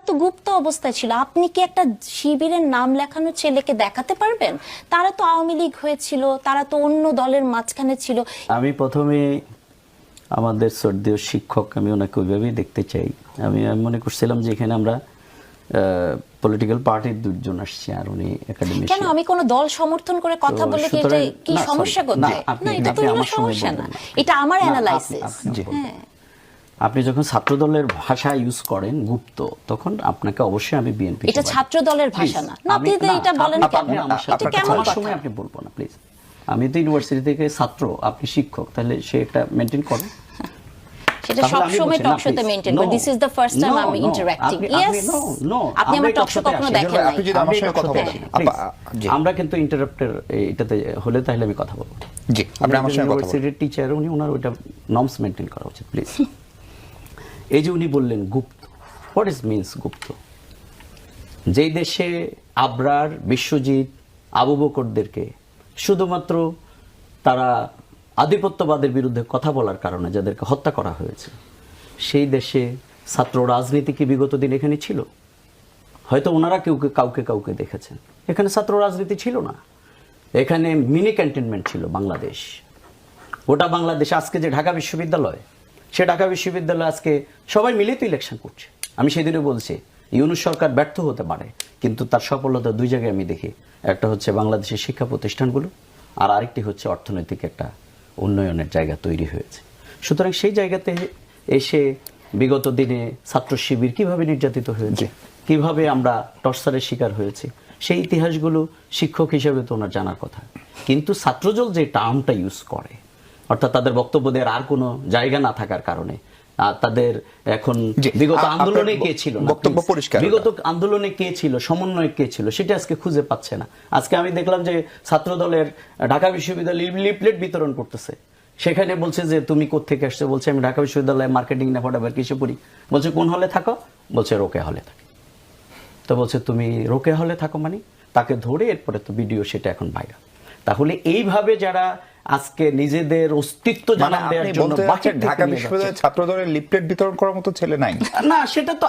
তো গুপ্ত অবস্থায় ছিল। আপনি কি একটা শিবিরের নাম লেখানো ছেলেকে দেখাতে পারবেন? তারা তো আওয়ামী লীগ হয়েছিল, তারা তো অন্য দলের মাঝখানে ছিল। আমি প্রথমে আমাদের শ্রদ্ধেয় শিক্ষক, আমি ওনাকে ওইভাবেই দেখতে চাই। আমি মনে করছিলাম যে এখানে আমরা পলিটিক্যাল পার্টির দুজন আসছি আর উনি একাডেমিক। কেন আমি কোন দল সমর্থন করে কথা বলে কি এটা কি সমস্যা করতে? না, এটা তো কোনো সমস্যা না, এটা আমার অ্যানালাইসিস। হ্যাঁ, আপনি যখন ছাত্র দলের ভাষা ইউজ করেন গুপ্ত, তখন আপনাকে অবশ্যই আমি বিএনপি। এটা ছাত্র দলের ভাষা না। না, আপনি এটা বলেন কেন? এটা কেমন কথা? সময় আপনি বলবো না প্লিজ। আমি তো ইউনিভার্সিটি থেকে ছাত্র, আপনি শিক্ষক, তাহলে সে একটা মেইনটেইন করেন। সেটা সব সময় টক শোতে মেইনটেইন করে। This is the first time I am interacting. Yes, আপনি আমার টক শো কখনো দেখেন নাই। আপনি যদি আমার সঙ্গে কথা বলেন, আমরা কিন্তু ইন্টারাপ্টের এটাতে হলে তাহলে আমি কথা বলবো। জি, আপনি আমার সঙ্গে কথা বলেন। ইউনিভার্সিটির টিচার উনি, ওনার ওইটা নর্মস মেইনটেইন করা উচিত প্লিজ। এই যে উনি বললেন গুপ্ত, হোয়াট ইজ মিন্স গুপ্ত? যেই দেশে আবরার, বিশ্বজিৎ, আবু বকরদেরকে শুধুমাত্র তারা আধিপত্যবাদের বিরুদ্ধে কথা বলার কারণে যাদেরকে হত্যা করা হয়েছে, সেই দেশে ছাত্র রাজনীতি কি বিগত দিন এখানে ছিল? হয়তো ওনারা কাউকে কাউকে দেখেছেন, এখানে ছাত্র রাজনীতি ছিল না। এখানে মিনি ক্যান্টনমেন্ট ছিল বাংলাদেশ, ওটা বাংলাদেশ। আজকে যে ঢাকা বিশ্ববিদ্যালয়, সে ঢাকা বিশ্ববিদ্যালয় আজকে সবাই মিলে তো ইলেকশন করছে। আমি সেদিনও বলছি ইউনূস সরকার ব্যর্থ হতে পারে, কিন্তু তার সফলতা দুই জায়গায় আমি দেখি। একটা হচ্ছে বাংলাদেশের শিক্ষা প্রতিষ্ঠানগুলো, আর আরেকটি হচ্ছে অর্থনৈতিক একটা উন্নয়নের জায়গা তৈরি হয়েছে। সুতরাং সেই জায়গাতে এসে বিগত দিনে ছাত্র শিবির কিভাবে নির্যাতিত হয়েছে, কিভাবে আমরা টর্চারের শিকার হয়েছে, সেই ইতিহাসগুলো শিক্ষক হিসেবে তো ওনার জানার কথা। কিন্তু ছাত্রদল যে টার্মটা ইউজ করে, অর্থাৎ তাদের বক্তব্য দেওয়ার আর কোনো জায়গা না থাকার কারণে, তাদের এখন বিগত আন্দোলনে কে ছিল, বক্তব্য পরিষ্কার, বিগত আন্দোলনে কে ছিল, সমন্বয় কে ছিল, সেটা আজকে খুঁজে পাচ্ছে না। আজকে আমি দেখলাম যে ছাত্র দলের ঢাকা বিশ্ববিদ্যালয় লিফলেট বিতরণ করতেছে, সেখানে বলছে যে তুমি কোত্থেকে আসছো, বলছে আমি ঢাকা বিশ্ববিদ্যালয়ে মার্কেটিং না হোয়াটএভার কিসে পড়ি। বলছে কোন হলে থাকো? বলছে রোকেয়া হলে থাকি। তো বলছে তুমি রোকেয়া হলে থাকো মানে? তাকে ধরে এরপরে তো ভিডিও সেটা এখন ভাইরাল। তাহলে এইভাবে যারা আজকে নিজেদের অস্তিত্ব জানান দেওয়ার জন্য ঢাকা বিশ্ববিদ্যালয়ের ছাত্র দলের লিফলেট বিতরণ করার মতো ছেলে নাই। না, সেটা তো